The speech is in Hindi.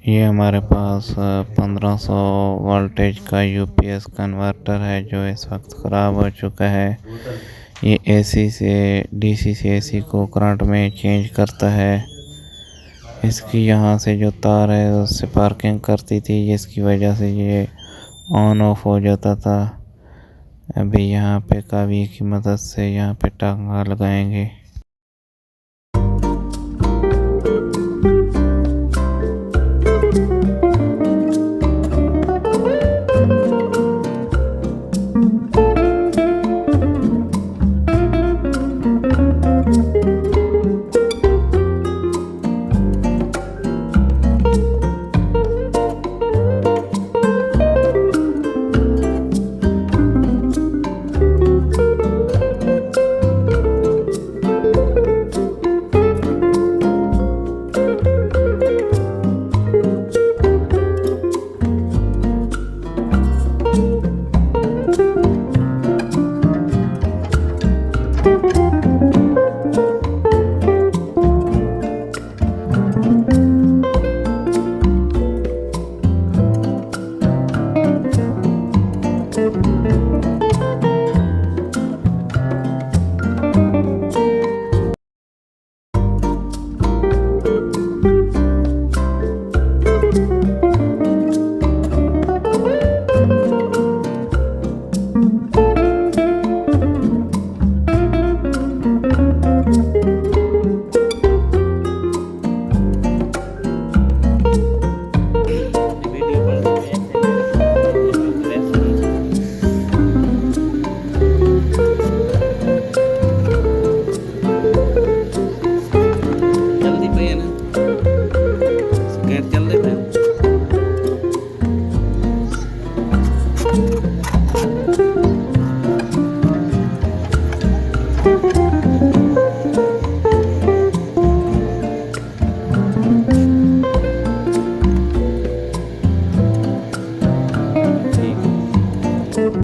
ये हमारे पास 1500 वोल्टेज का यूपीएस कन्वर्टर है जो इस वक्त ख़राब हो चुका है। ये एसी से डीसी से एसी को करंट में चेंज करता है। इसकी यहाँ से जो तार है उससे स्पार्किंग करती थी, जिसकी वजह से ये ऑन ऑफ हो जाता था। अभी यहाँ पे कावी की मदद से यहाँ पे टांगा लगाएंगे।